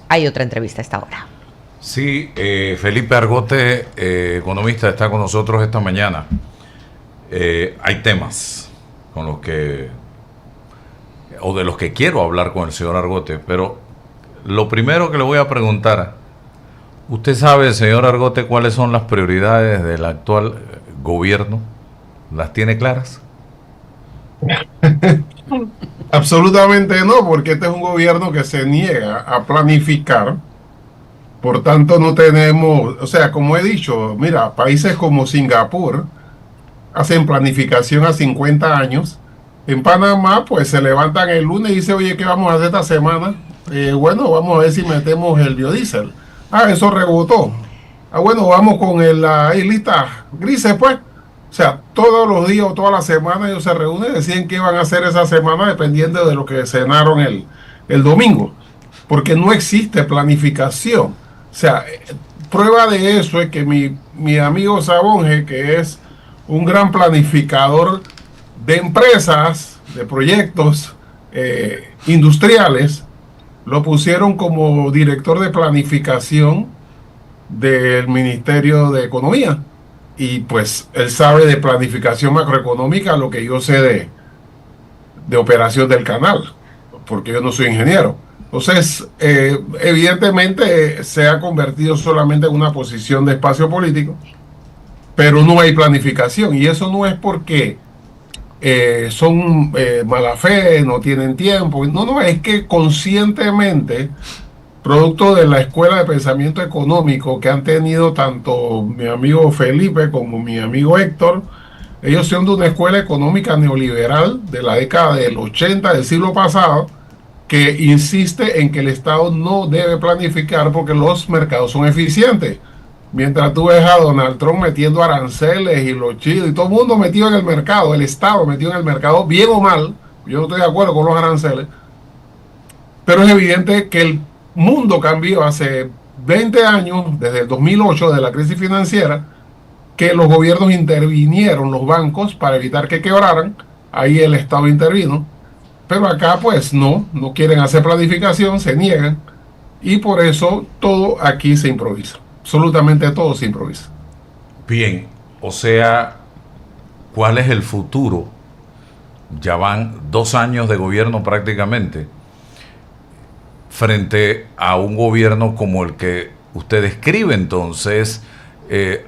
Hay otra entrevista a esta hora. Sí, Felipe Argote, economista, está con nosotros esta mañana. Hay temas con los que, o de los que quiero hablar con el señor Argote, pero lo primero que le voy a preguntar, ¿usted sabe, señor Argote, cuáles son las prioridades del actual gobierno? ¿Las tiene claras? Absolutamente no, porque este es un gobierno que se niega a planificar. Por tanto, no tenemos, o sea, como he dicho, mira, países como Singapur hacen planificación a 50 años. En Panamá, pues se levantan el lunes y dicen, oye, ¿qué vamos a hacer esta semana? Bueno, vamos a ver si metemos el biodiesel. Ah, eso rebotó. Ah, bueno, vamos con la islita grises, pues. O sea, todos los días o todas las semanas ellos se reúnen y deciden qué van a hacer esa semana dependiendo de lo que cenaron el domingo. Porque no existe planificación. O sea, prueba de eso es que mi amigo Sabonge, que es un gran planificador de empresas, de proyectos industriales, lo pusieron como director de planificación del Ministerio de Economía. Y pues él sabe de planificación macroeconómica lo que yo sé de operación del canal, porque yo no soy ingeniero. Entonces, evidentemente se ha convertido solamente en una posición de espacio político, pero no hay planificación. Y eso no es porque son mala fe, no tienen tiempo. No, es que conscientemente, producto de la escuela de pensamiento económico que han tenido tanto mi amigo Felipe como mi amigo Héctor, ellos son de una escuela económica neoliberal de la década del 80 del siglo pasado, que insiste en que el Estado no debe planificar porque los mercados son eficientes. Mientras tú ves a Donald Trump metiendo aranceles y los chinos y todo el mundo metido en el mercado, el Estado metido en el mercado, bien o mal, yo no estoy de acuerdo con los aranceles, pero es evidente que el mundo cambió hace 20 años, desde el 2008, de la crisis financiera, que los gobiernos intervinieron, los bancos, para evitar que quebraran. Ahí el Estado intervino. Pero acá pues no quieren hacer planificación, se niegan. Y por eso todo aquí se improvisa. Absolutamente todo se improvisa. Bien, o sea, ¿cuál es el futuro? Ya van 2 años de gobierno prácticamente, frente a un gobierno como el que usted describe. Entonces,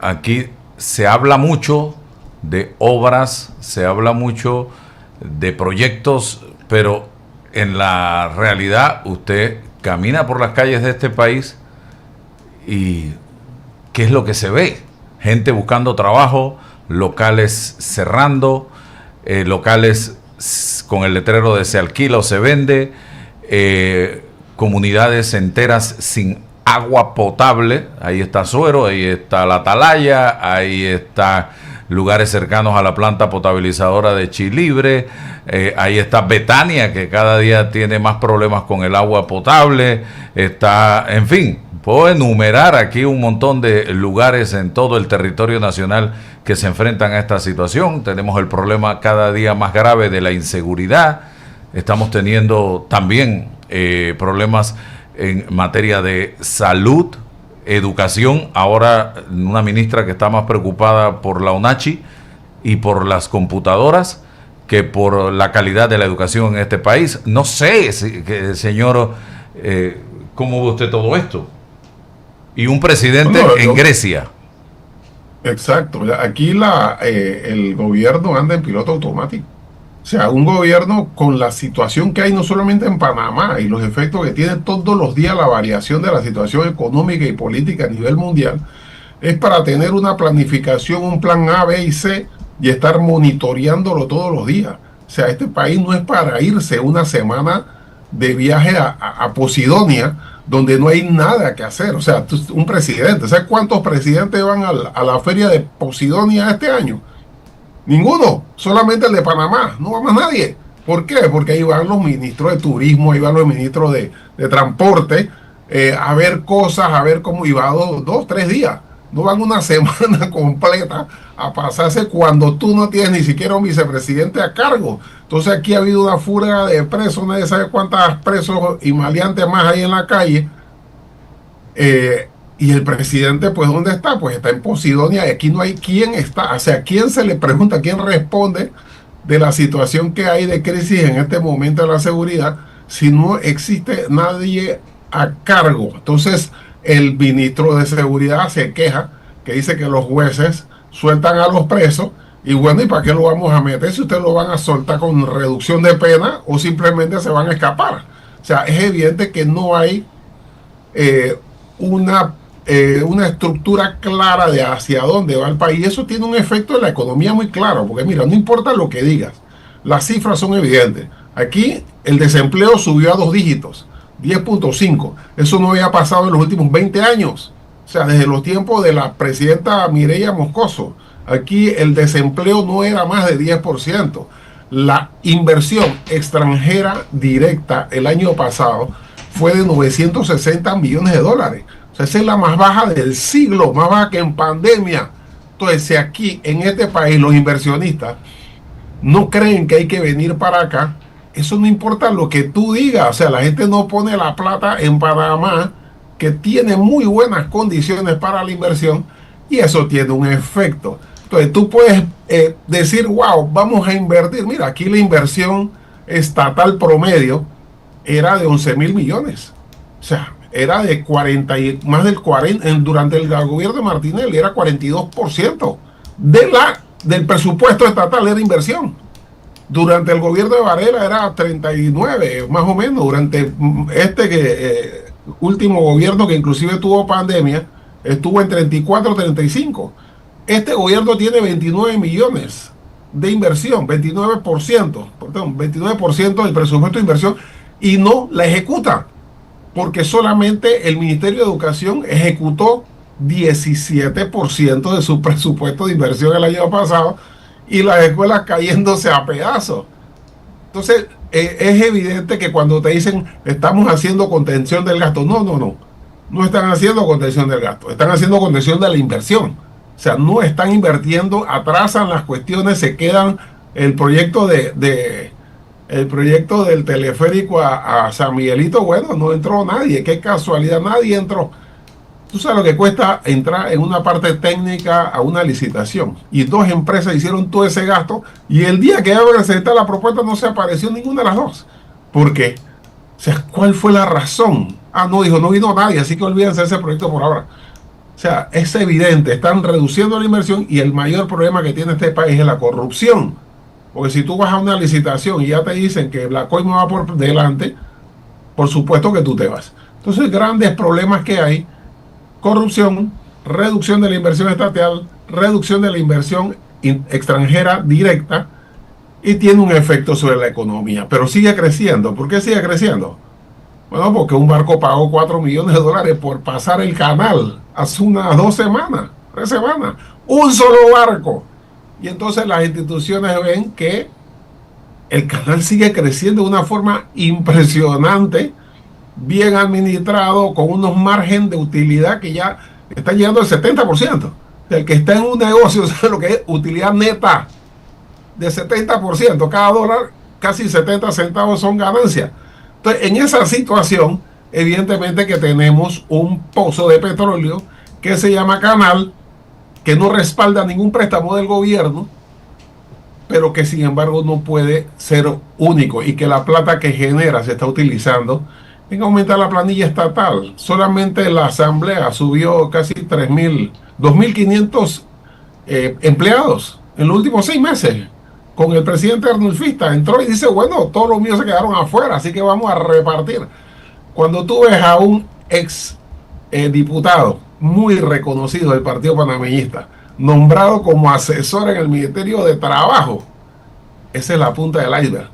aquí se habla mucho de obras, se habla mucho de proyectos, pero en la realidad usted camina por las calles de este país y ¿qué es lo que se ve? Gente buscando trabajo, locales cerrando, locales con el letrero de se alquila o se vende, comunidades enteras sin agua potable. Ahí está Suero, ahí está La Atalaya, ahí está lugares cercanos a la planta potabilizadora de Chilibre, ahí está Betania, que cada día tiene más problemas con el agua potable, está, en fin, puedo enumerar aquí un montón de lugares en todo el territorio nacional que se enfrentan a esta situación. Tenemos el problema cada día más grave de la inseguridad, estamos teniendo también problemas en materia de salud, educación. Ahora una ministra que está más preocupada por la ONACHI y por las computadoras que por la calidad de la educación en este país. No sé, señor, ¿cómo ve usted todo esto? Y un presidente en Grecia. Exacto. Aquí el gobierno anda en piloto automático. O sea, un gobierno con la situación que hay no solamente en Panamá y los efectos que tiene todos los días la variación de la situación económica y política a nivel mundial, es para tener una planificación, un plan A, B y C y estar monitoreándolo todos los días. O sea, este país no es para irse una semana de viaje a Posidonia, donde no hay nada que hacer. O sea, un presidente, ¿sabes cuántos presidentes van a la feria de Posidonia este año? Ninguno, solamente el de Panamá, no va más nadie. ¿Por qué? Porque ahí van los ministros de turismo, ahí van los ministros de transporte, a ver cosas, a ver cómo iba 2, 3 días. No van una semana completa a pasarse cuando tú no tienes ni siquiera un vicepresidente a cargo. Entonces, Entonces aquí ha habido una fuga de presos, nadie sabe cuántos presos y maleantes más hay en la calle. Y el presidente, pues, ¿dónde está? Pues está en Posidonia y aquí no hay quien está, o sea, ¿quién se le pregunta, quién responde de la situación que hay de crisis en este momento de la seguridad si no existe nadie a cargo? Entonces, el ministro de Seguridad se queja, que dice que los jueces sueltan a los presos y bueno, ¿y para qué lo vamos a meter si ustedes lo van a soltar con reducción de pena o simplemente se van a escapar? O sea, es evidente que no hay eh, una estructura clara de hacia dónde va el país. Eso tiene un efecto en la economía muy claro, porque mira, no importa lo que digas, las cifras son evidentes. Aquí el desempleo subió a 2 dígitos, 10.5. Eso no había pasado en los últimos 20 años. O sea, desde los tiempos de la presidenta Mireya Moscoso. Aquí el desempleo no era más de 10%. La inversión extranjera directa el año pasado fue de 960 millones de dólares. O sea, esa es la más baja del siglo, más baja que en pandemia. Entonces, si aquí en este país los inversionistas no creen que hay que venir para acá, eso no importa lo que tú digas. O sea, la gente no pone la plata en Panamá, que tiene muy buenas condiciones para la inversión, y eso tiene un efecto. Entonces, tú puedes decir, wow, vamos a invertir. Mira, aquí la inversión estatal promedio era de 11.000 millones. O sea, era de 40 y más del 40, durante el gobierno de Martinelli era 42% del presupuesto estatal era inversión. Durante el gobierno de Varela era 39, más o menos. Durante este último gobierno, que inclusive tuvo pandemia, estuvo en 34, 35. Este gobierno tiene 29 millones de inversión, 29%, perdón, 29% del presupuesto de inversión, y no la ejecuta, porque solamente el Ministerio de Educación ejecutó 17% de su presupuesto de inversión el año pasado, y las escuelas cayéndose a pedazos. Entonces, es evidente que cuando te dicen estamos haciendo contención del gasto, no están haciendo contención del gasto, están haciendo contención de la inversión. O sea, no están invirtiendo, atrasan las cuestiones, se quedan el proyecto el proyecto del teleférico a San Miguelito. Bueno, no entró nadie, qué casualidad, nadie entró. Tú sabes lo que cuesta entrar en una parte técnica a una licitación, y 2 empresas hicieron todo ese gasto, y el día que iba a presentar la propuesta no se apareció ninguna de las 2. ¿Por qué? O sea, ¿cuál fue la razón? No vino nadie, así que olvídense de ese proyecto por ahora. O sea, es evidente, están reduciendo la inversión, y el mayor problema que tiene este país es la corrupción. Porque si tú vas a una licitación y ya te dicen que Blacoy no va por delante, por supuesto que tú te vas. Entonces, grandes problemas que hay: corrupción, reducción de la inversión estatal, reducción de la inversión extranjera directa, y tiene un efecto sobre la economía. Pero sigue creciendo. ¿Por qué sigue creciendo? Bueno, porque un barco pagó 4 millones de dólares por pasar el canal hace unas 2 semanas, 3 semanas. Un solo barco. Y entonces las instituciones ven que el canal sigue creciendo de una forma impresionante, bien administrado, con unos márgenes de utilidad que ya están llegando al 70%. El que está en un negocio sabe lo que es utilidad neta de 70%. Cada dólar, casi 70 centavos son ganancias. Entonces, en esa situación, evidentemente que tenemos un pozo de petróleo que se llama Canal, que no respalda ningún préstamo del gobierno, pero que sin embargo no puede ser único, y que la plata que genera se está utilizando en aumentar la planilla estatal. Solamente la Asamblea subió casi 2.500 empleados en los últimos 6 meses. Con el presidente arnulfista entró y dice, bueno, todos los míos se quedaron afuera, así que vamos a repartir. Cuando tú ves a un ex diputado muy reconocido del Partido Panameñista nombrado como asesor en el Ministerio de Trabajo, esa es la punta del iceberg.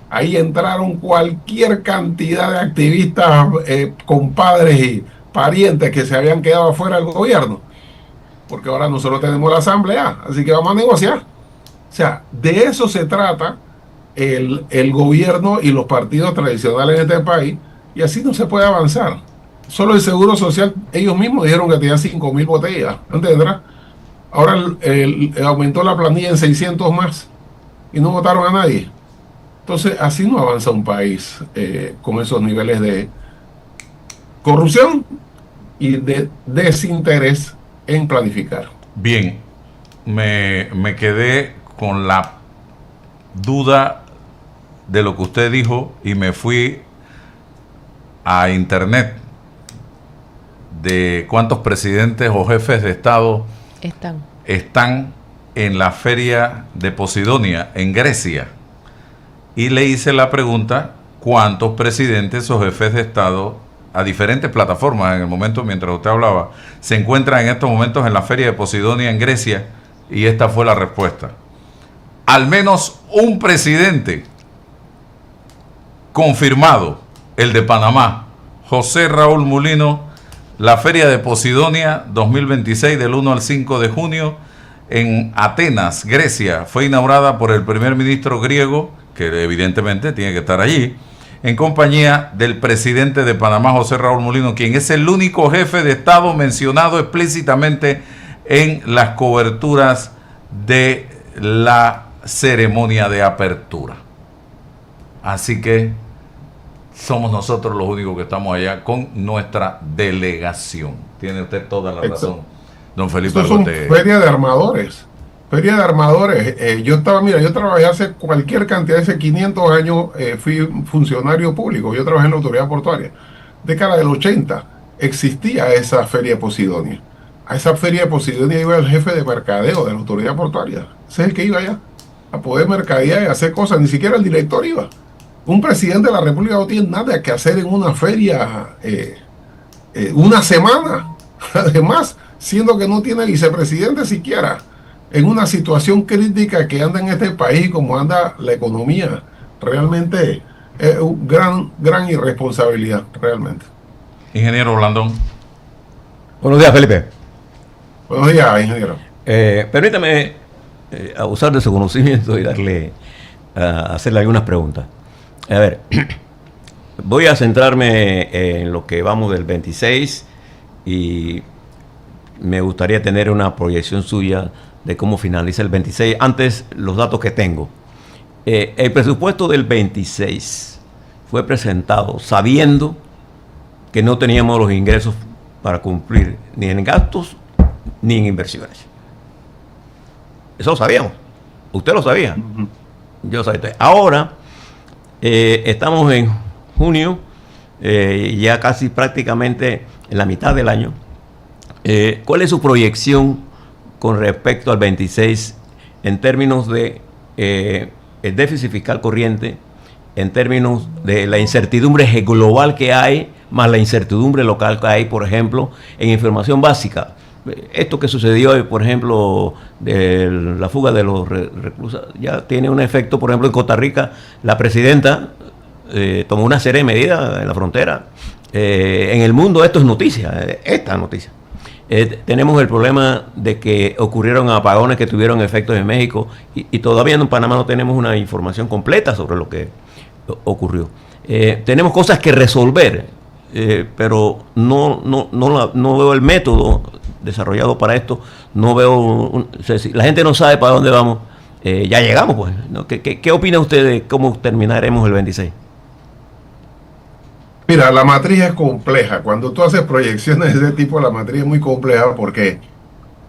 Ahí entraron cualquier cantidad de activistas, compadres y parientes que se habían quedado afuera del gobierno, porque ahora nosotros tenemos la Asamblea, así que vamos a negociar. O sea, de eso se trata el gobierno y los partidos tradicionales en este país, y así no se puede avanzar. Solo el Seguro Social, ellos mismos dijeron que tenía 5.000 botellas antes de entrar. Ahora aumentó la planilla en 600 más y no votaron a nadie. Entonces, así no avanza un país con esos niveles de corrupción y de desinterés en planificar. Bien, me quedé con la duda de lo que usted dijo y me fui a internet de cuántos presidentes o jefes de Estado están en la feria de Posidonia en Grecia, y le hice la pregunta cuántos presidentes o jefes de Estado a diferentes plataformas en el momento mientras usted hablaba se encuentran en estos momentos en la feria de Posidonia en Grecia, y esta fue la respuesta: al menos un presidente confirmado, el de Panamá, José Raúl Mulino. La feria de Posidonia 2026 del 1 al 5 de junio en Atenas, Grecia, fue inaugurada por el primer ministro griego, que evidentemente tiene que estar allí, en compañía del presidente de Panamá, José Raúl Mulino, quien es el único jefe de Estado mencionado explícitamente en las coberturas de la ceremonia de apertura. Así que somos nosotros los únicos que estamos allá con nuestra delegación. Tiene usted toda la razón, don Felipe. Esto es una feria de armadores. Feria de armadores. Yo trabajé hace cualquier cantidad, hace 500 años, fui funcionario público. Yo trabajé en la autoridad portuaria. Década del 80 existía esa feria de Posidonia. A esa feria de Posidonia iba el jefe de mercadeo de la autoridad portuaria. Ese es el que iba allá a poder mercadear y hacer cosas. Ni siquiera el director iba. Un presidente de la República no tiene nada que hacer en una feria una semana. Además, siendo que no tiene vicepresidente siquiera, en una situación crítica que anda en este país, como anda la economía, realmente es una gran irresponsabilidad, realmente. Ingeniero Blandón. Buenos días, Felipe. Buenos días, ingeniero. Permítame abusar de su conocimiento y hacerle algunas preguntas. A ver, voy a centrarme en lo que vamos del 26 y me gustaría tener una proyección suya de cómo finaliza el 26. Antes, los datos que tengo. El presupuesto del 26 fue presentado sabiendo que no teníamos los ingresos para cumplir ni en gastos ni en inversiones. Eso lo sabíamos. Usted lo sabía. Yo lo sabía. Ahora estamos en junio, ya casi prácticamente en la mitad del año. ¿Cuál es su proyección con respecto al 26 en términos de el déficit fiscal corriente, en términos de la incertidumbre global que hay, más la incertidumbre local que hay, por ejemplo, en información básica? Esto que sucedió hoy, por ejemplo, de la fuga de los reclusos, ya tiene un efecto. Por ejemplo, en Costa Rica, la presidenta tomó una serie de medidas en la frontera. En el mundo esto es noticia, esta noticia. Tenemos el problema de que ocurrieron apagones que tuvieron efectos en México y todavía en Panamá no tenemos una información completa sobre lo que ocurrió. Tenemos cosas que resolver, pero no veo el método desarrollado para esto. No veo, la gente no sabe para dónde vamos. Ya llegamos, pues, ¿no? ¿Qué opina usted de cómo terminaremos el 26? Mira, la matriz es compleja. Cuando tú haces proyecciones de ese tipo, la matriz es muy compleja porque,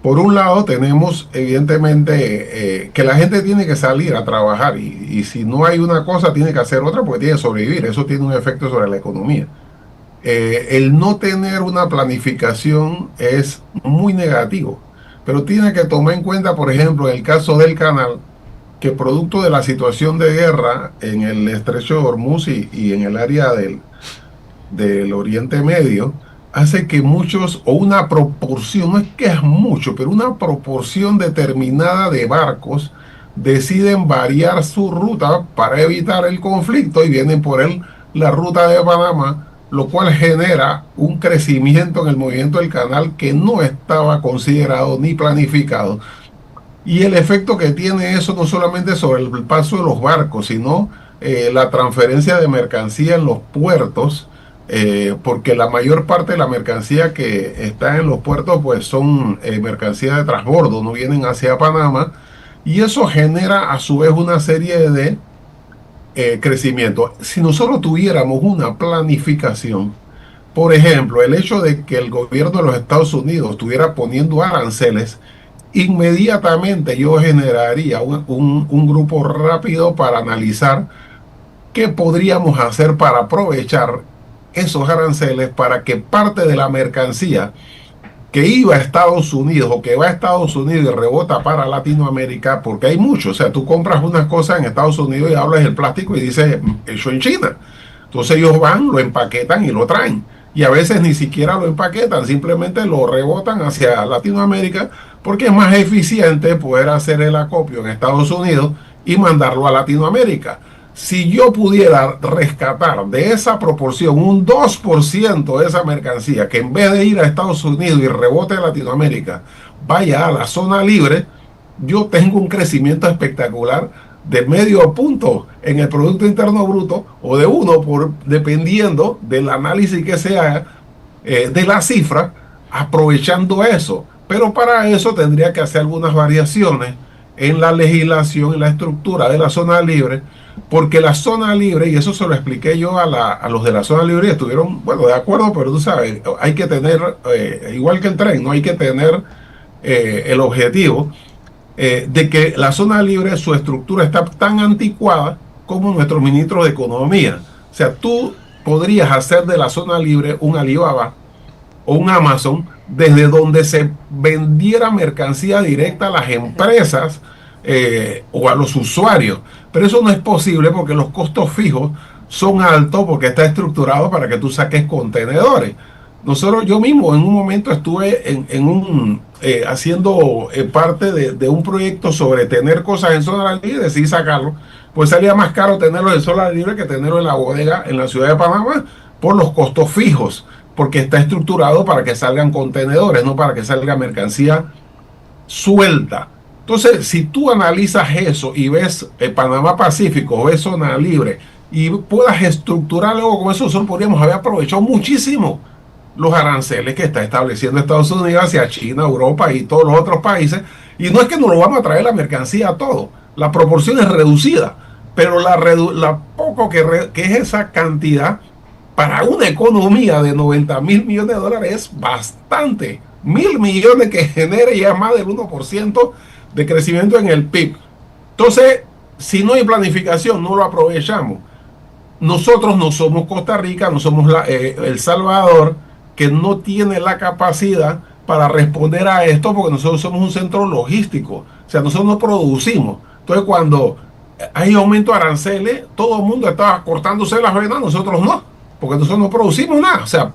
por un lado, tenemos evidentemente que la gente tiene que salir a trabajar y si no hay una cosa, tiene que hacer otra porque tiene que sobrevivir. Eso tiene un efecto sobre la economía. El no tener una planificación es muy negativo, pero tiene que tomar en cuenta, por ejemplo, en el caso del canal, que producto de la situación de guerra en el estrecho de Hormuz y en el área del Oriente Medio, hace que muchos, o una proporción, no es que es mucho, pero una proporción determinada de barcos deciden variar su ruta para evitar el conflicto y vienen por la ruta de Panamá, lo cual genera un crecimiento en el movimiento del canal que no estaba considerado ni planificado. Y el efecto que tiene eso no solamente sobre el paso de los barcos, sino la transferencia de mercancía en los puertos, porque la mayor parte de la mercancía que está en los puertos pues son mercancía de transbordo, no vienen hacia Panamá, y eso genera a su vez una serie de crecimiento. Si nosotros tuviéramos una planificación, por ejemplo, el hecho de que el gobierno de los Estados Unidos estuviera poniendo aranceles, inmediatamente yo generaría un grupo rápido para analizar qué podríamos hacer para aprovechar esos aranceles para que parte de la mercancía que iba a Estados Unidos o que va a Estados Unidos y rebota para Latinoamérica, porque hay mucho, o sea, tú compras unas cosas en Estados Unidos y hablas del plástico y dice hecho en China. Entonces ellos van, lo empaquetan y lo traen. Y a veces ni siquiera lo empaquetan, simplemente lo rebotan hacia Latinoamérica porque es más eficiente poder hacer el acopio en Estados Unidos y mandarlo a Latinoamérica. Si yo pudiera rescatar de esa proporción un 2% de esa mercancía, que en vez de ir a Estados Unidos y rebote a Latinoamérica, vaya a la zona libre, yo tengo un crecimiento espectacular de medio punto en el Producto Interno Bruto o de 1, dependiendo del análisis que se haga de la cifra, aprovechando eso. Pero para eso tendría que hacer algunas variaciones en la legislación y la estructura de la zona libre, porque la zona libre, y eso se lo expliqué yo a los de la zona libre, y estuvieron, bueno, de acuerdo, pero tú sabes, hay que tener, igual que el tren, no hay que tener el objetivo de que la zona libre, su estructura está tan anticuada como nuestro ministro de Economía. O sea, tú podrías hacer de la zona libre un Alibaba o un Amazon desde donde se vendiera mercancía directa a las empresas o a los usuarios. Pero eso no es posible porque los costos fijos son altos porque está estructurado para que tú saques contenedores. Yo mismo en un momento estuve haciendo parte de un proyecto sobre tener cosas en zona libre y decidí sacarlo. Pues salía más caro tenerlo en zona libre que tenerlo en la bodega en la ciudad de Panamá por los costos fijos, porque está estructurado para que salgan contenedores, no para que salga mercancía suelta. Entonces, si tú analizas eso y ves Panamá Pacífico, ves zona libre y puedas estructurar algo con eso, nosotros podríamos haber aprovechado muchísimo los aranceles que está estableciendo Estados Unidos hacia China, Europa y todos los otros países. Y no es que nos lo vamos a traer la mercancía a todo, la proporción es reducida, pero la poco que es esa cantidad para una economía de 90.000 millones de dólares es bastante. 1.000 millones que genere ya más del 1% de crecimiento en el PIB. Entonces, si no hay planificación, no lo aprovechamos. Nosotros no somos Costa Rica, no somos El Salvador, que no tiene la capacidad para responder a esto, porque nosotros somos un centro logístico. O sea, nosotros no producimos. Entonces, cuando hay aumento de aranceles, todo el mundo está cortándose las venas, nosotros no, porque nosotros no producimos nada. O sea,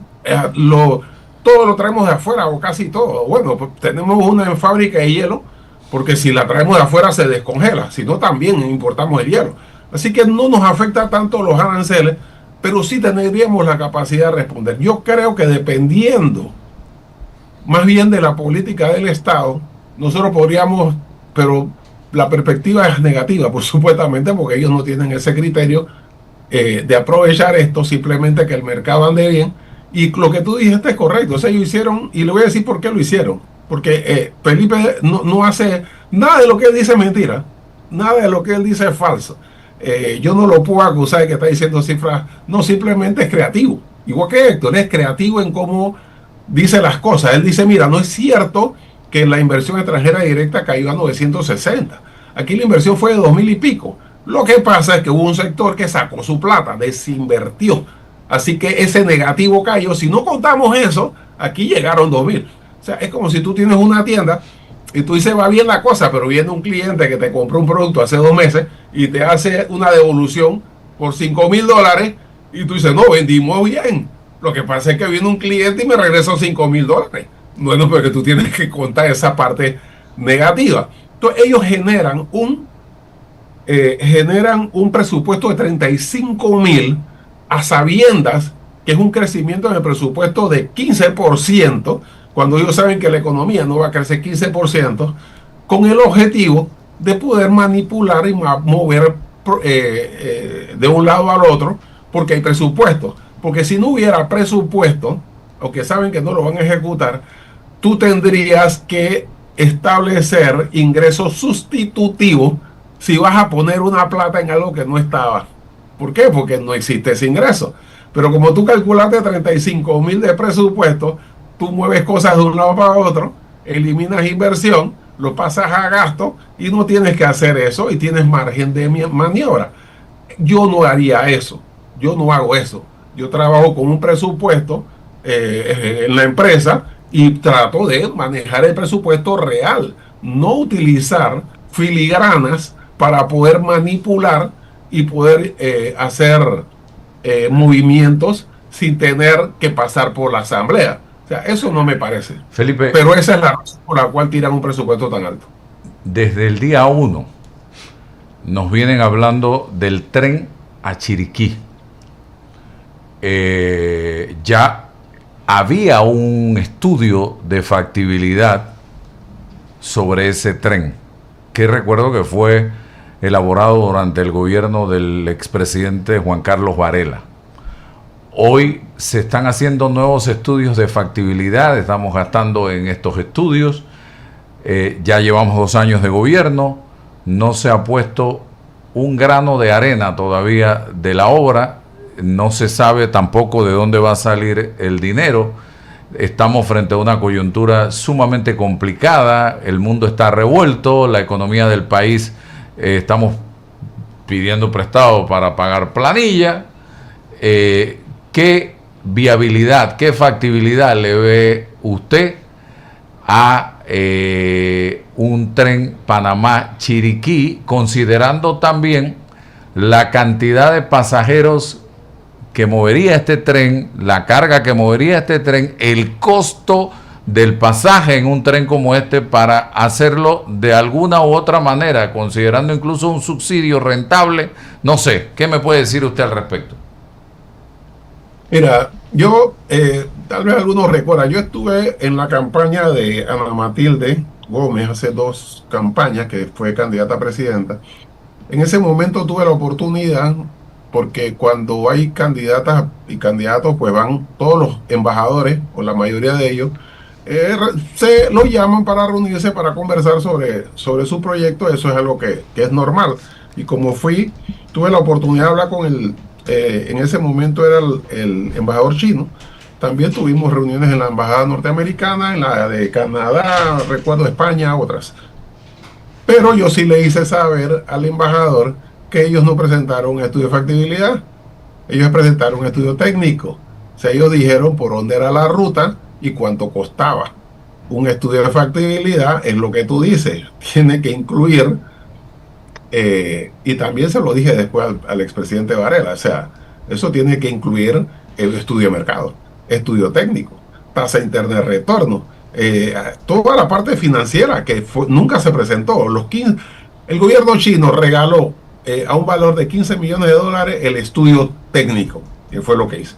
todo lo traemos de afuera, o casi todo. Bueno, pues tenemos una fábrica de hielo, porque si la traemos de afuera se descongela, si no también importamos el hielo. Así que no nos afecta tanto los aranceles, pero sí tendríamos la capacidad de responder. Yo creo que dependiendo más bien de la política del Estado, nosotros podríamos, pero la perspectiva es negativa, por supuestamente, porque ellos no tienen ese criterio de aprovechar esto, simplemente que el mercado ande bien. Y lo que tú dijiste es correcto. O sea, ellos hicieron, y le voy a decir por qué lo hicieron. Porque Felipe no hace nada de lo que él dice es mentira. Nada de lo que él dice es falso. Yo no lo puedo acusar de que está diciendo cifras. No, simplemente es creativo. Igual que Héctor, es creativo en cómo dice las cosas. Él dice, mira, no es cierto que la inversión extranjera directa cayó a 960. Aquí la inversión fue de 2.000 y pico. Lo que pasa es que hubo un sector que sacó su plata, desinvertió. Así que ese negativo cayó. Si no contamos eso, aquí llegaron 2.000. O sea, es como si tú tienes una tienda y tú dices, va bien la cosa, pero viene un cliente que te compró un producto hace 2 meses y te hace una devolución por $5.000 y tú dices, no, vendimos bien. Lo que pasa es que viene un cliente y me regresó $5.000. Bueno, porque tú tienes que contar esa parte negativa. Entonces ellos generan un presupuesto de 35.000 a sabiendas que es un crecimiento en el presupuesto de 15%, cuando ellos saben que la economía no va a crecer 15%, con el objetivo de poder manipular y mover de un lado al otro, porque hay presupuesto. Porque si no hubiera presupuesto, o que saben que no lo van a ejecutar, tú tendrías que establecer ingresos sustitutivos si vas a poner una plata en algo que no estaba. ¿Por qué? Porque no existe ese ingreso. Pero como tú calculaste 35.000 de presupuesto, tú mueves cosas de un lado para otro, eliminas inversión, lo pasas a gasto y no tienes que hacer eso y tienes margen de maniobra. Yo no haría eso, yo no hago eso. Yo trabajo con un presupuesto en la empresa y trato de manejar el presupuesto real, no utilizar filigranas para poder manipular y poder hacer movimientos sin tener que pasar por la asamblea. O sea, eso no me parece. Felipe, pero esa es la razón por la cual tiran un presupuesto tan alto. desde el día 1 nos vienen hablando del tren a Chiriquí. Ya había un estudio de factibilidad sobre ese tren, que recuerdo que fue elaborado durante el gobierno del expresidente Juan Carlos Varela. Hoy se están haciendo nuevos estudios de factibilidad, estamos gastando en estos estudios, ya llevamos 2 años de gobierno, no se ha puesto un grano de arena todavía de la obra, no se sabe tampoco de dónde va a salir el dinero, estamos frente a una coyuntura sumamente complicada, el mundo está revuelto, la economía del país, estamos pidiendo prestado para pagar planilla. ¿Qué viabilidad, qué factibilidad le ve usted a un tren Panamá-Chiriquí, considerando también la cantidad de pasajeros que movería este tren, la carga que movería este tren, el costo del pasaje en un tren como este para hacerlo de alguna u otra manera, considerando incluso un subsidio rentable? No sé, ¿qué me puede decir usted al respecto? Mira, yo, tal vez algunos recuerdan, yo estuve en la campaña de Ana Matilde Gómez hace 2 campañas, que fue candidata a presidenta. En ese momento tuve la oportunidad, porque cuando hay candidatas y candidatos, pues van todos los embajadores, o la mayoría de ellos, se los llaman para reunirse, para conversar sobre su proyecto. Eso es algo que es normal. Y como tuve la oportunidad de hablar con en ese momento era el embajador chino. También tuvimos reuniones en la embajada norteamericana, en la de Canadá, recuerdo España, otras. Pero yo sí le hice saber al embajador que ellos no presentaron un estudio de factibilidad, ellos presentaron un estudio técnico. O sea, ellos dijeron por dónde era la ruta y cuánto costaba. Un estudio de factibilidad es lo que tú dices, tiene que incluir, y también se lo dije después al expresidente Varela, o sea, eso tiene que incluir el estudio de mercado, estudio técnico, tasa interna de retorno, toda la parte financiera que nunca se presentó. El gobierno chino regaló a un valor de $15 millones el estudio técnico, que fue lo que hizo.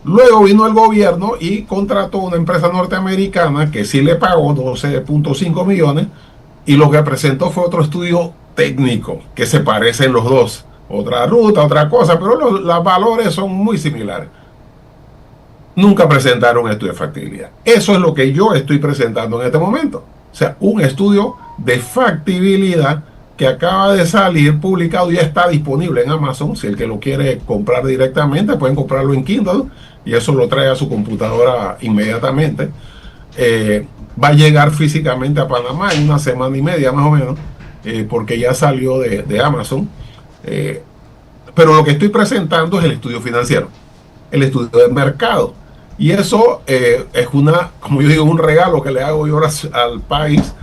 Luego vino el gobierno y contrató una empresa norteamericana que sí le pagó 12.5 millones y lo que presentó fue otro estudio técnico, que se parecen los dos, otra ruta, otra cosa, pero los valores son muy similares. Nunca presentaron un estudio de factibilidad. Eso es lo que yo estoy presentando en este momento. O sea, un estudio de factibilidad que acaba de salir publicado, ya está disponible en Amazon. Si el que lo quiere comprar directamente, pueden comprarlo en Kindle y eso lo trae a su computadora inmediatamente. Va a llegar físicamente a Panamá en 1 semana y media más o menos, porque ya salió de Amazon. Pero lo que estoy presentando es el estudio financiero, el estudio del mercado. Y eso es como yo digo, un regalo que le hago yo al país,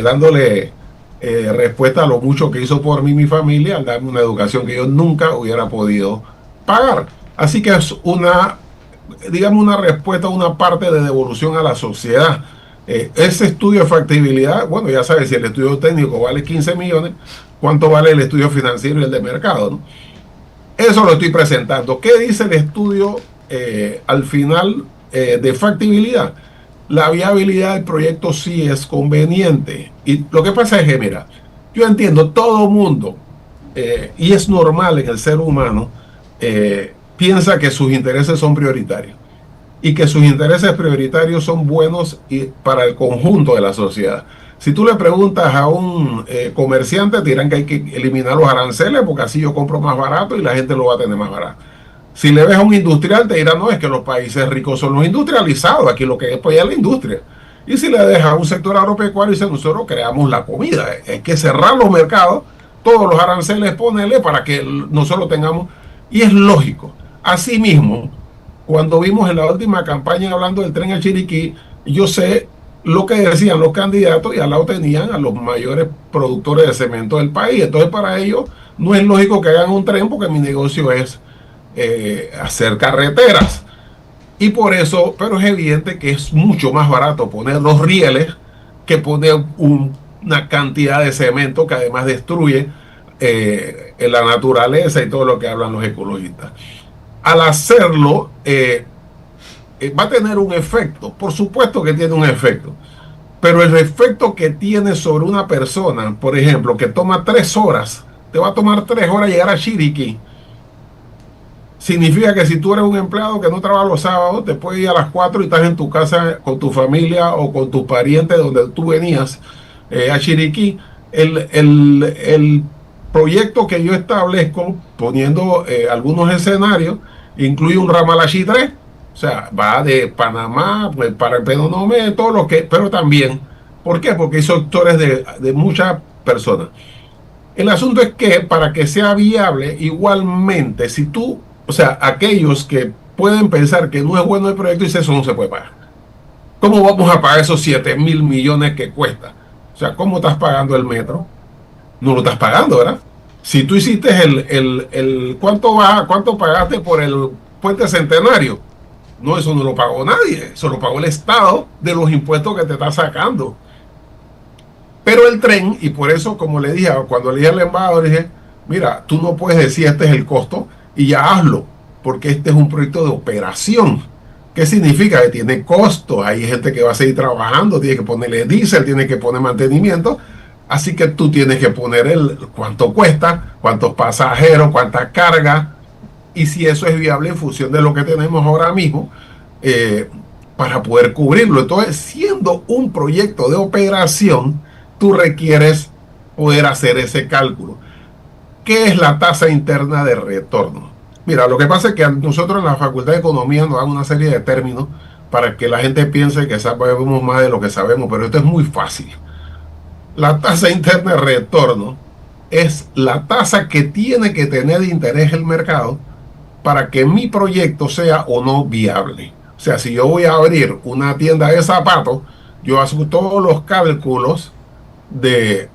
dándole respuesta a lo mucho que hizo por mí mi familia, al darme una educación que yo nunca hubiera podido pagar. Así que es digamos, una respuesta, una parte de devolución a la sociedad. Ese estudio de factibilidad, bueno, ya sabes, si el estudio técnico vale 15 millones, ¿cuánto vale el estudio financiero y el de mercado, ¿no? Eso lo estoy presentando. ¿Qué dice el estudio al final de factibilidad? La viabilidad del proyecto sí es conveniente. Y lo que pasa es que, mira, yo entiendo, todo mundo, y es normal en el ser humano, piensa que sus intereses son prioritarios y que sus intereses prioritarios son buenos para el conjunto de la sociedad. Si tú le preguntas a un comerciante, te dirán que hay que eliminar los aranceles porque así yo compro más barato y la gente lo va a tener más barato. Si le ves a un industrial, te dirá, no, es que los países ricos son los industrializados, aquí lo que es pues ya la industria. Y si le dejas a un sector agropecuario, dice, nosotros creamos la comida, hay que cerrar los mercados, todos los aranceles ponerle para que nosotros tengamos, y es lógico. Asimismo, cuando vimos en la última campaña hablando del tren a Chiriquí, yo sé lo que decían los candidatos y al lado tenían a los mayores productores de cemento del país. Entonces para ellos no es lógico que hagan un tren porque mi negocio es hacer carreteras. Y por eso, pero es evidente que es mucho más barato poner los rieles que poner una cantidad de cemento que además destruye la naturaleza y todo lo que hablan los ecologistas. Al hacerlo, va a tener un efecto, por supuesto que tiene un efecto, pero el efecto que tiene sobre una persona, por ejemplo, que toma 3 horas, te va a tomar 3 horas llegar a Chiriquí. Significa que si tú eres un empleado que no trabaja los sábados, te puedes ir a las 4 y estás en tu casa con tu familia o con tus parientes donde tú venías a Chiriquí. El proyecto que yo establezco, poniendo algunos escenarios, incluye un ramal H 3, o sea, va de Panamá pues, para el Penonomé, todo lo que, pero también, ¿por qué? Porque hay sectores de muchas personas. El asunto es que para que sea viable, igualmente, si tú, o sea, aquellos que pueden pensar que no es bueno el proyecto, dice eso no se puede pagar. ¿Cómo vamos a pagar esos 7.000 millones que cuesta? O sea, ¿cómo estás pagando el metro? No lo estás pagando, ¿verdad? Si tú hiciste ¿cuánto pagaste por el puente Centenario? No, eso no lo pagó nadie, eso lo pagó el Estado de los impuestos que te está sacando. Pero el tren, y por eso, como le dije, cuando le dije al embajador, dije, mira, tú no puedes decir este es el costo y ya hazlo, porque este es un proyecto de operación. ¿Qué significa? Que tiene costos, hay gente que va a seguir trabajando, tiene que ponerle diésel, tiene que poner mantenimiento, así que tú tienes que poner cuánto cuesta, cuántos pasajeros, cuánta carga, y si eso es viable en función de lo que tenemos ahora mismo, para poder cubrirlo. Entonces, siendo un proyecto de operación, tú requieres poder hacer ese cálculo. ¿Qué es la tasa interna de retorno? Mira, lo que pasa es que nosotros en la Facultad de Economía nos dan una serie de términos para que la gente piense que sabemos más de lo que sabemos, pero esto es muy fácil. La tasa interna de retorno es la tasa que tiene que tener de interés el mercado para que mi proyecto sea o no viable. O sea, si yo voy a abrir una tienda de zapatos, yo hago todos los cálculos de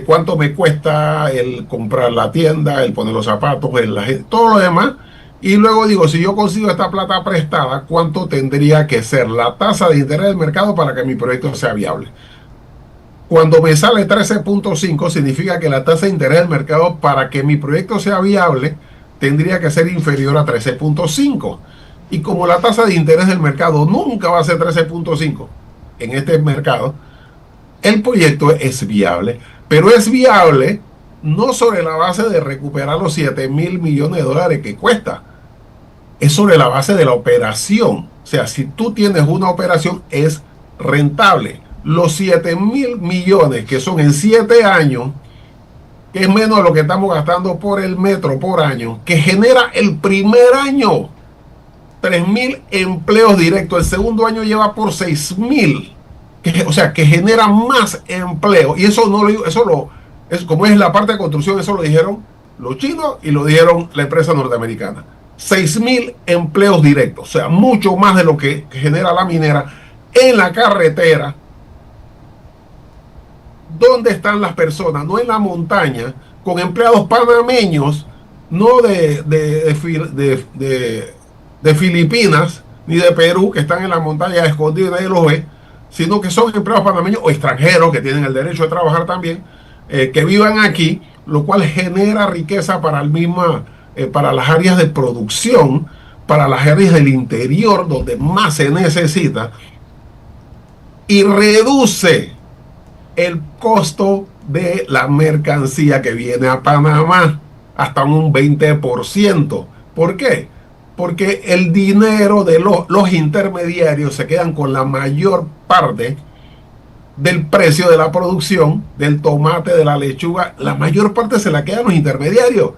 cuánto me cuesta el comprar la tienda, el poner los zapatos, todo lo demás, y luego digo, si yo consigo esta plata prestada, ¿cuánto tendría que ser la tasa de interés del mercado para que mi proyecto sea viable? Cuando me sale 13.5, significa que la tasa de interés del mercado para que mi proyecto sea viable tendría que ser inferior a 13.5. Y como la tasa de interés del mercado nunca va a ser 13.5 en este mercado, el proyecto es viable, pero es viable no sobre la base de recuperar los 7.000 millones de dólares que cuesta, es sobre la base de la operación. O sea, si tú tienes una operación, es rentable. Los 7.000 millones que son en 7 años, que es menos de lo que estamos gastando por el metro por año, que genera el primer año 3.000 empleos directos, el segundo año lleva por 6.000, o sea, que genera más empleo. Y eso no lo digo, como es la parte de construcción, eso lo dijeron los chinos y lo dijeron la empresa norteamericana. 6.000 empleos directos, o sea, mucho más de lo que genera la minera en la carretera. ¿Dónde están las personas? No en la montaña, con empleados panameños, no de Filipinas ni de Perú, que están en la montaña escondidos y nadie los ve, sino que son empleados panameños o extranjeros que tienen el derecho de trabajar también, que vivan aquí, lo cual genera riqueza para para las áreas de producción, para las áreas del interior donde más se necesita, y reduce el costo de la mercancía que viene a Panamá hasta un 20%. ¿Por qué? Porque el dinero de los intermediarios se quedan con la mayor parte del precio de la producción, del tomate, de la lechuga, la mayor parte se la quedan los intermediarios.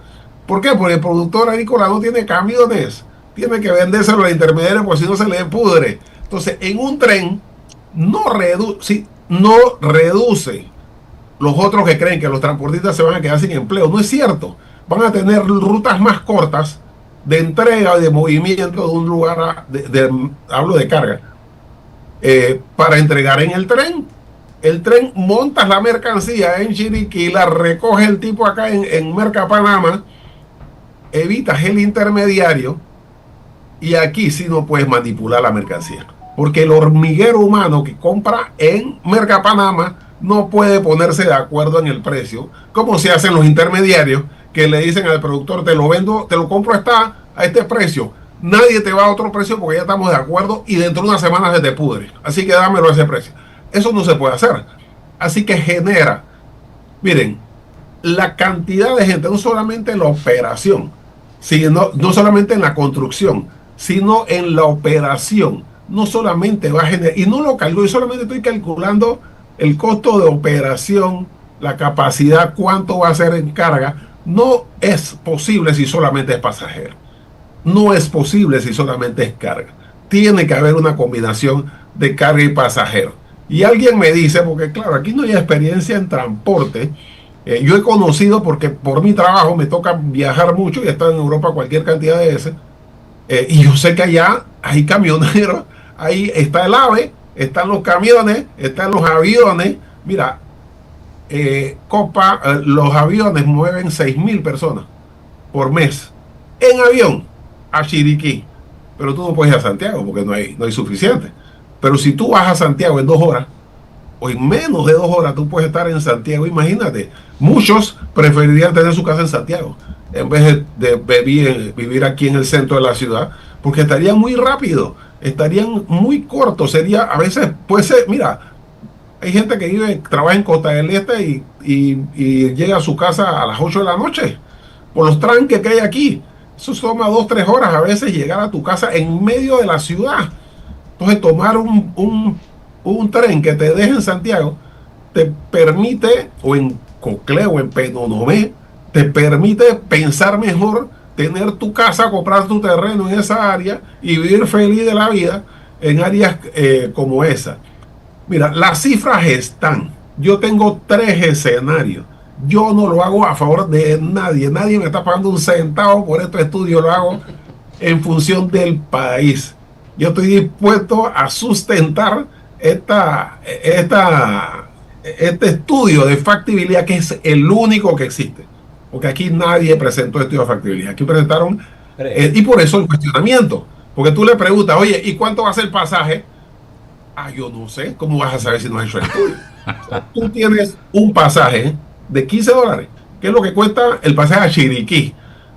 ¿Por qué? Porque el productor agrícola no tiene camiones, tiene que vendérselo a los intermediarios porque si no se le pudre. Entonces, en un tren no reduce los otros que creen que los transportistas se van a quedar sin empleo. No es cierto. Van a tener rutas más cortas de entrega y de movimiento de un lugar, hablo de carga, para entregar en el tren. El tren, montas la mercancía en Chiriquí, la recoge el tipo acá en Mercapanama, evitas el intermediario y aquí sí no puedes manipular la mercancía. Porque el hormiguero humano que compra en Mercapanama no puede ponerse de acuerdo en el precio, como se hacen los intermediarios que le dicen al productor, te lo vendo, te lo compro a este precio. Nadie te va a otro precio porque ya estamos de acuerdo y dentro de una semana se te pudre. Así que dámelo a ese precio. Eso no se puede hacer. Así que genera, miren, la cantidad de gente, no solamente en la operación, sino, no solamente en la construcción, sino en la operación, no solamente va a generar, y no lo calculo, yo solamente estoy calculando el costo de operación, la capacidad, cuánto va a ser en carga. No es posible si solamente es pasajero. No es posible si solamente es carga. Tiene que haber una combinación de carga y pasajero. Y alguien me dice, porque claro, aquí no hay experiencia en transporte. Yo he conocido, porque por mi trabajo me toca viajar mucho y estar en Europa cualquier cantidad de veces. Y yo sé que allá hay camioneros, ahí está el AVE, están los camiones, están los aviones. Mira, los aviones mueven 6.000 personas por mes en avión a Chiriquí, pero tú no puedes ir a Santiago porque no hay suficiente. Pero si tú vas a Santiago en 2 horas o en menos de 2 horas tú puedes estar en Santiago. Imagínate, muchos preferirían tener su casa en Santiago en vez de vivir aquí en el centro de la ciudad, porque estarían muy rápido, estarían muy cortos. Sería, a veces puede ser, mira, hay gente que trabaja en Costa del Este y llega a su casa a las 8 de la noche por los tranques que hay aquí. Eso toma 2-3 horas a veces llegar a tu casa en medio de la ciudad. Entonces tomar un tren que te deje en Santiago te permite, o en Coclé o en Penonomé, te permite pensar mejor, tener tu casa, comprar tu terreno en esa área y vivir feliz de la vida en áreas como esa. Mira, las cifras están. Yo tengo 3 escenarios. Yo no lo hago a favor de nadie. Nadie me está pagando un centavo por estos estudios. Lo hago en función del país. Yo estoy dispuesto a sustentar este estudio de factibilidad, que es el único que existe. Porque aquí nadie presentó estudio de factibilidad. Aquí presentaron, y por eso el cuestionamiento. Porque tú le preguntas, oye, ¿y cuánto va a ser el pasaje? Yo no sé. ¿Cómo vas a saber si no has hecho el estudio? O sea, tú tienes un pasaje de $15, que es lo que cuesta el pasaje a Chiriquí.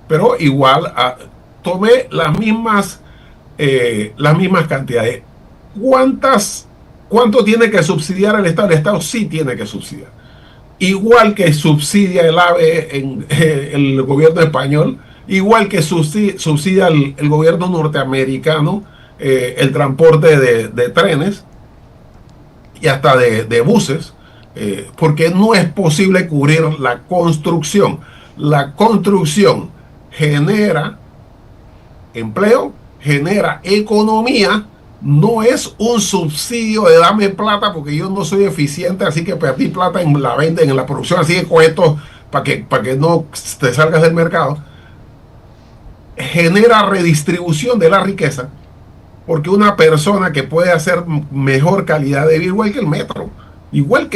Pero igual, tomé las mismas cantidades. ¿Cuánto tiene que subsidiar el Estado? El Estado sí tiene que subsidiar. Igual que subsidia el AVE en el gobierno español, igual que subsidia el gobierno norteamericano el transporte de trenes y hasta de buses, porque no es posible cubrir la construcción. La construcción genera empleo, genera economía. No es un subsidio de dame plata porque yo no soy eficiente, así que perdí plata en la venta, en la producción, así que con esto para que no te salgas del mercado. Genera redistribución de la riqueza, porque una persona que puede hacer mejor calidad de vida, igual que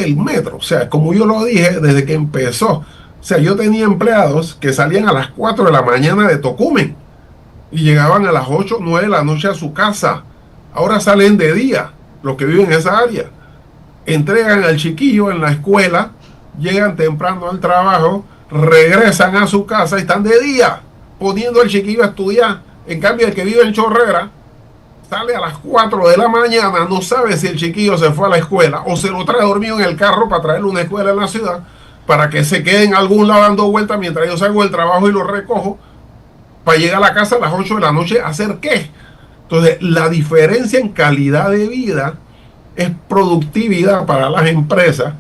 el metro, o sea, como yo lo dije desde que empezó, o sea, yo tenía empleados que salían a las 4 de la mañana de Tocumen y llegaban a las 8, 9 de la noche a su casa. Ahora salen de día, los que viven en esa área. Entregan al chiquillo en la escuela, llegan temprano al trabajo, regresan a su casa y están de día, poniendo al chiquillo a estudiar. En cambio, el que vive en Chorrera sale a las 4 de la mañana, no sabe si el chiquillo se fue a la escuela o se lo trae dormido en el carro para traerle una escuela en la ciudad, para que se quede en algún lado dando vueltas mientras yo salgo del trabajo y lo recojo, para llegar a la casa a las 8 de la noche a hacer qué. Entonces, la diferencia en calidad de vida es productividad para las empresas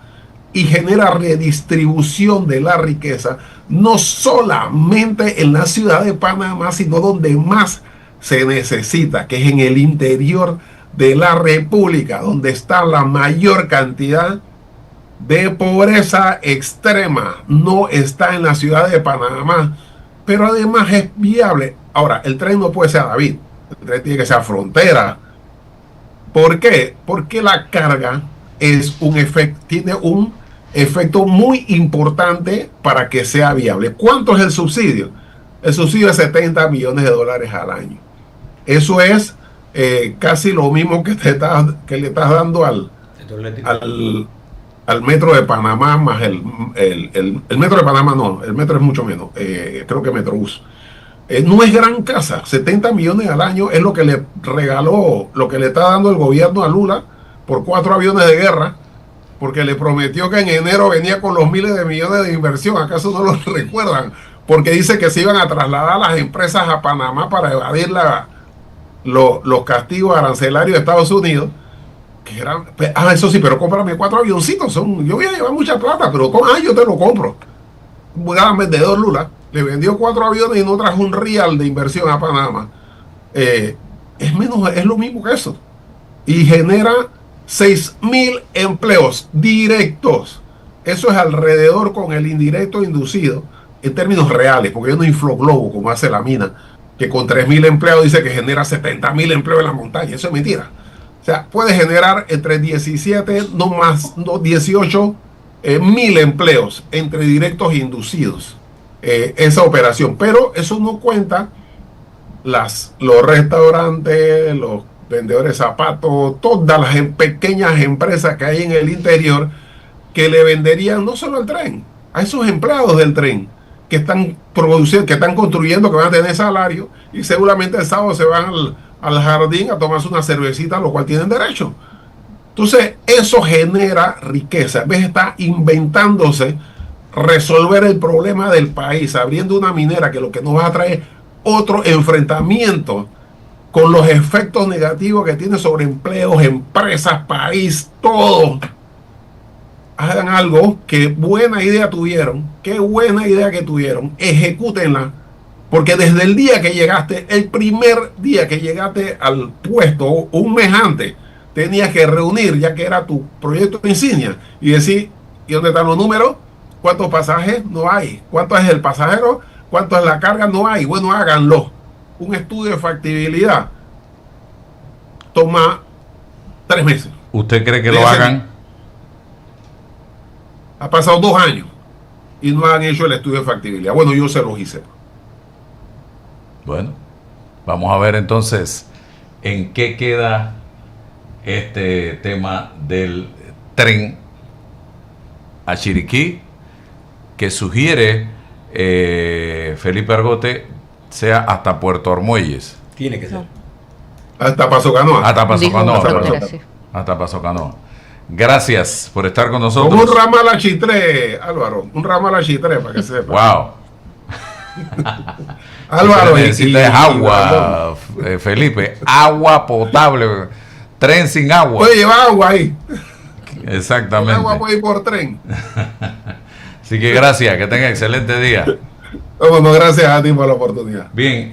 y genera redistribución de la riqueza, no solamente en la ciudad de Panamá, sino donde más se necesita, que es en el interior de la República, donde está la mayor cantidad de pobreza extrema. No está en la ciudad de Panamá, pero además es viable. Ahora, el tren no puede ser a David, el tren tiene que ser a Frontera. ¿Por qué? Porque la carga es tiene un efecto muy importante para que sea viable. ¿Cuánto es el subsidio? El subsidio es $70 millones al año. Eso es casi lo mismo que le estás dando al metro de Panamá, más el metro de Panamá no, el metro es mucho menos, creo que Metrobús. No es gran casa, 70 millones al año es lo que le regaló, lo que le está dando el gobierno a Lula por 4 aviones de guerra, porque le prometió que en enero venía con los miles de millones de inversión. ¿Acaso no lo recuerdan? Porque dice que se iban a trasladar las empresas a Panamá para evadir los castigos arancelarios de Estados Unidos. Que eran, eso sí, pero cómprame 4 avioncitos. Yo voy a llevar mucha plata, pero yo te lo compro. Un gran vendedor Lula. Le vendió 4 aviones y no trajo un real de inversión a Panamá. Es lo mismo que eso. Y genera 6.000 empleos directos. Eso es alrededor con el indirecto inducido en términos reales, porque yo no inflo globo como hace la mina, que con 3.000 empleos dice que genera 70.000 empleos en la montaña. Eso es mentira. O sea, puede generar entre 18 mil empleos entre directos e inducidos. Esa operación, pero eso no cuenta los restaurantes, los vendedores de zapatos, todas las pequeñas empresas que hay en el interior que le venderían no solo el tren, a esos empleados del tren que están produciendo, que están construyendo, que van a tener salario y seguramente el sábado se van al jardín a tomarse una cervecita, a lo cual tienen derecho. Entonces eso genera riqueza. ¿Ves? Está inventándose resolver el problema del país, abriendo una minera que lo que nos va a traer otro enfrentamiento con los efectos negativos que tiene sobre empleos, empresas, país, todo. Hagan algo, qué buena idea tuvieron, ejecútenla, porque desde el día que llegaste, el primer día que llegaste al puesto, un mes antes, tenías que reunir, ya que era tu proyecto insignia, y decir, ¿y dónde están los números? ¿Cuántos pasajes? No hay. ¿Cuánto es el pasajero? ¿Cuánto es la carga? No hay. Bueno, háganlo. Un estudio de factibilidad toma 3 meses. ¿Usted cree que lo hagan? Ha pasado 2 años y no han hecho el estudio de factibilidad. Bueno, yo se los hice. Bueno, vamos a ver entonces en qué queda este tema del tren a Chiriquí, que sugiere Felipe Argote sea hasta Puerto Armuelles. Tiene que ser. Hasta Paso Canoa. Hasta Paso Canoa. Gracias por estar con nosotros. Como un ramal a Chitré, Álvaro. Un ramal a Chitré, para que sepa. Wow. Álvaro, necesitas agua, Felipe. Agua potable. Tren sin agua. Puede llevar agua ahí. Exactamente. El agua puede ir por tren. Así que gracias, que tenga excelente día. Bueno, gracias a ti por la oportunidad. Bien.